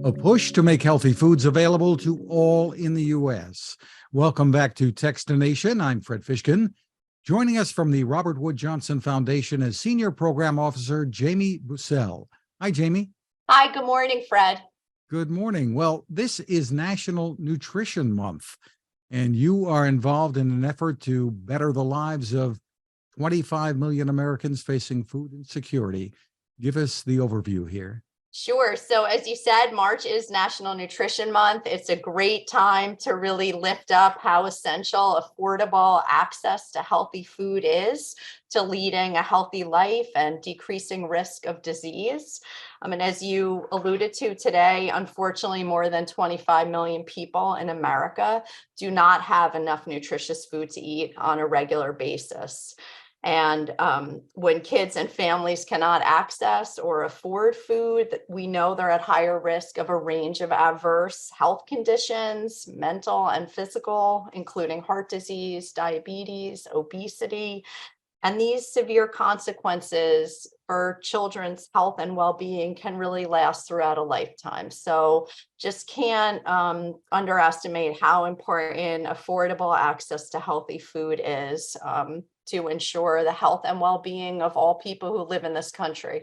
A push to make healthy foods available to all in the U.S. Welcome back to Techstination. I'm Fred Fishkin. Joining us from the Robert Wood Johnson Foundation is Senior Program Officer Jamie Bussel. Hi, Jamie. Hi, good morning, Fred. Good morning. Well, this is National Nutrition Month, and you are involved in an effort to better the lives of 25 million Americans facing food insecurity. Give us the overview here. Sure. So as you said, March is National Nutrition Month. It's a great time to really lift up how essential affordable access to healthy food is to leading a healthy life and decreasing risk of disease. And as you alluded to today, unfortunately, more than 25 million people in America do not have enough nutritious food to eat on a regular basis. And when kids and families cannot access or afford food, we know they're at higher risk of a range of adverse health conditions, mental and physical, including heart disease, diabetes, obesity. And these severe consequences for children's health and well-being can really last throughout a lifetime. So just can't underestimate how important affordable access to healthy food is to ensure the health and well-being of all people who live in this country.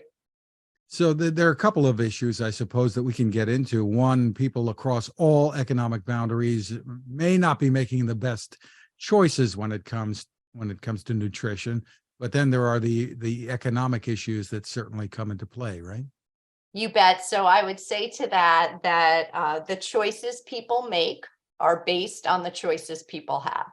So there are a couple of issues, I suppose, that we can get into. One, people across all economic boundaries may not be making the best choices when it comes to nutrition, but then there are the economic issues that certainly come into play, right? You bet. So I would say to that the choices people make are based on the choices people have.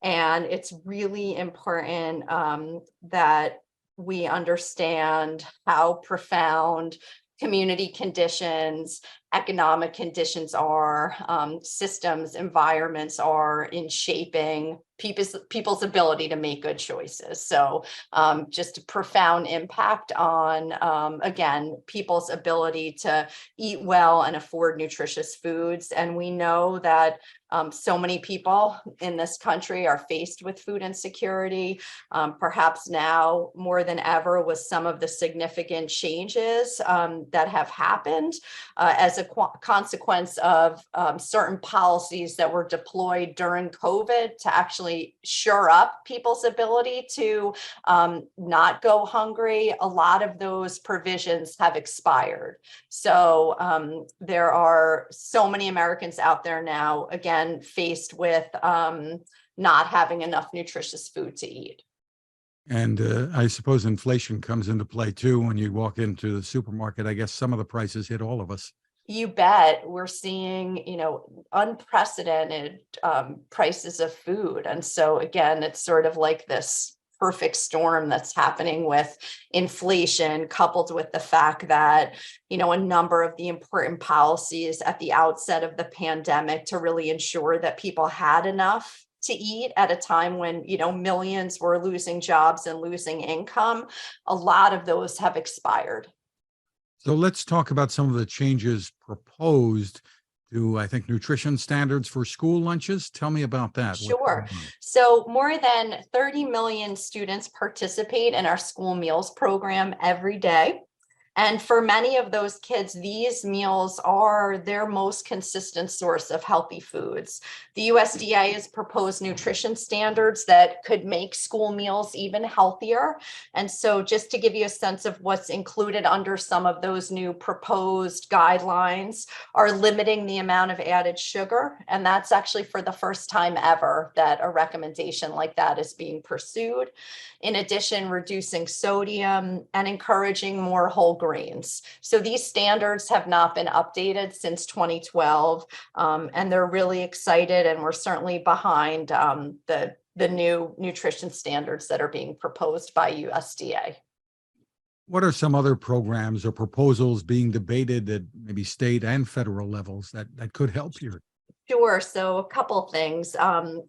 And it's really important that we understand how profound community conditions, economic conditions are, systems, environments are in shaping people's ability to make good choices. So just a profound impact on, again, people's ability to eat well and afford nutritious foods. And we know that so many people in this country are faced with food insecurity, perhaps now more than ever with some of the significant changes that have happened as a consequence of certain policies that were deployed during COVID to actually shore up people's ability to not go hungry. A lot of those provisions have expired. So there are so many Americans out there now, again, faced with not having enough nutritious food to eat. And I suppose inflation comes into play too. When you walk into the supermarket, I guess some of the prices hit all of us. You bet. We're seeing, unprecedented prices of food. And so again, it's sort of like this perfect storm that's happening with inflation, coupled with the fact that, a number of the important policies at the outset of the pandemic to really ensure that people had enough to eat at a time when, millions were losing jobs and losing income. A lot of those have expired. So let's talk about some of the changes proposed to, I think, nutrition standards for school lunches. Tell me about that. Sure. So more than 30 million students participate in our school meals program every day. And for many of those kids, these meals are their most consistent source of healthy foods. The USDA has proposed nutrition standards that could make school meals even healthier. And so just to give you a sense of what's included under some of those new proposed guidelines are limiting the amount of added sugar. And that's actually for the first time ever that a recommendation like that is being pursued. In addition, reducing sodium and encouraging more whole grains. So these standards have not been updated since 2012, and they're really excited, and we're certainly behind the new nutrition standards that are being proposed by USDA. What are some other programs or proposals being debated at maybe state and federal levels that could help here? Sure. So a couple things.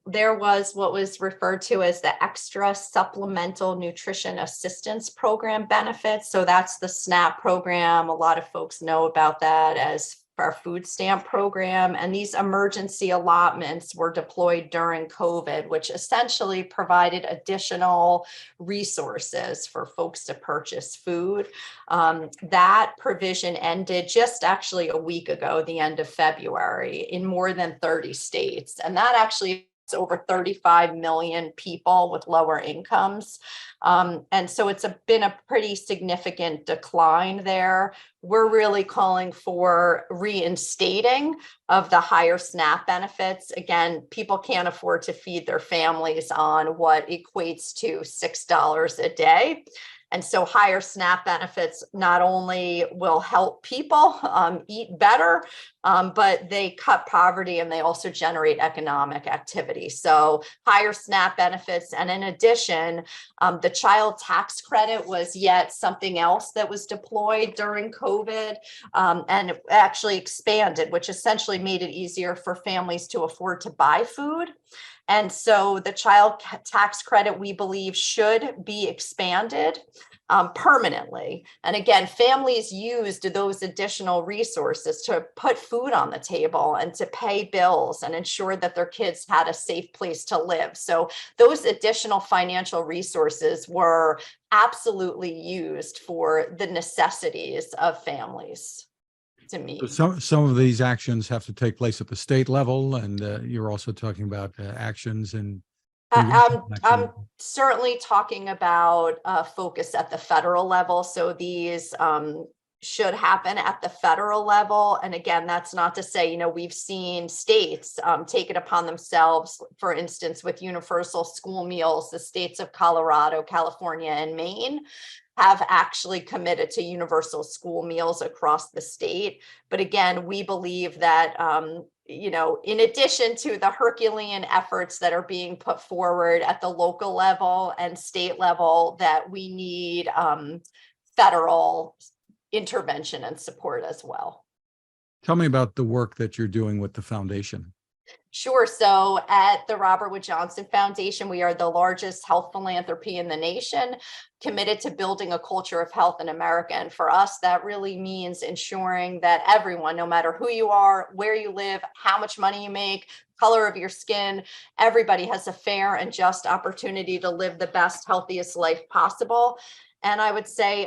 There was what was referred to as the Extra Supplemental Nutrition Assistance Program benefits. So that's the SNAP program. A lot of folks know about that as for our food stamp program. And these emergency allotments were deployed during COVID, which essentially provided additional resources for folks to purchase food. That provision ended just actually a week ago, the end of February, in more than 30 states. And that actually over 35 million people with lower incomes. And so it's been a pretty significant decline there. We're really calling for reinstating of the higher SNAP benefits. Again, people can't afford to feed their families on what equates to $6 a day. And so higher SNAP benefits not only will help people eat better, but they cut poverty and they also generate economic activity. So higher SNAP benefits. And in addition, the child tax credit was yet something else that was deployed during COVID and actually expanded, which essentially made it easier for families to afford to buy food. And so the child tax credit, we believe, should be expanded permanently. And again, families used those additional resources to put food on the table and to pay bills and ensure that their kids had a safe place to live. So those additional financial resources were absolutely used for the necessities of families. To me, some of these actions have to take place at the state level, and you're also talking about actions and I'm certainly talking about focus at the federal level. So these should happen at the federal level. And again, that's not to say, we've seen states take it upon themselves, for instance, with universal school meals, the states of Colorado, California, and Maine have actually committed to universal school meals across the state. But again, we believe that, in addition to the Herculean efforts that are being put forward at the local level and state level, that we need federal intervention and support as well. Tell me about the work that you're doing with the foundation. Sure. So at the Robert Wood Johnson Foundation, we are the largest health philanthropy in the nation, committed to building a culture of health in America. And for us, that really means ensuring that everyone, no matter who you are, where you live, how much money you make, color of your skin, everybody has a fair and just opportunity to live the best, healthiest life possible. And I would say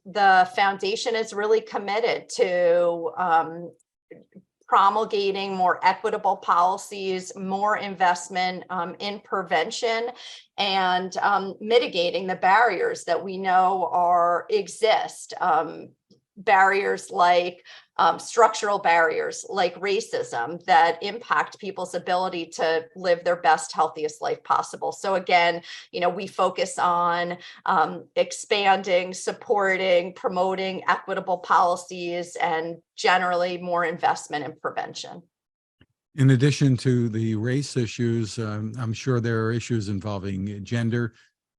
the foundation is really committed to promulgating more equitable policies, more investment in prevention, and mitigating the barriers that we know exist. Barriers like structural barriers like racism that impact people's ability to live their best, healthiest life possible. So again, we focus on expanding, supporting, promoting equitable policies, and generally more investment in prevention. In addition to the race issues, I'm sure there are issues involving gender,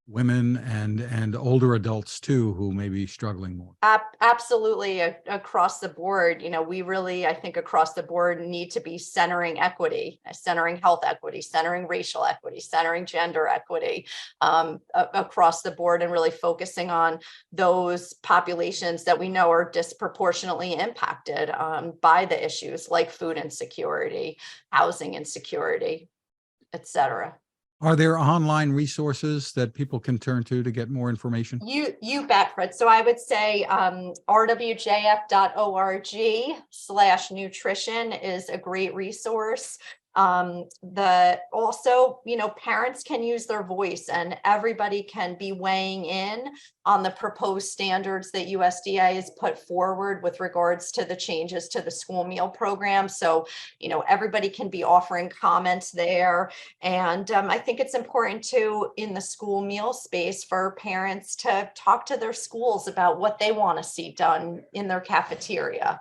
women, and older adults too, who may be struggling more. Absolutely, across the board. We really, I think, across the board need to be centering equity, centering health equity, centering racial equity, centering gender equity across the board, and really focusing on those populations that we know are disproportionately impacted by the issues like food insecurity, housing insecurity, et cetera. Are there online resources that people can turn to get more information? You bet, Fred. So I would say rwjf.org/nutrition is a great resource. Parents can use their voice, and everybody can be weighing in on the proposed standards that USDA has put forward with regards to the changes to the school meal program. So, everybody can be offering comments there. And I think it's important too, in the school meal space, for parents to talk to their schools about what they want to see done in their cafeteria.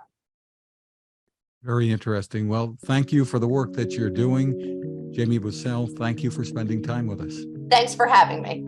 Very interesting. Well, thank you for the work that you're doing. Jamie Bussel, thank you for spending time with us. Thanks for having me.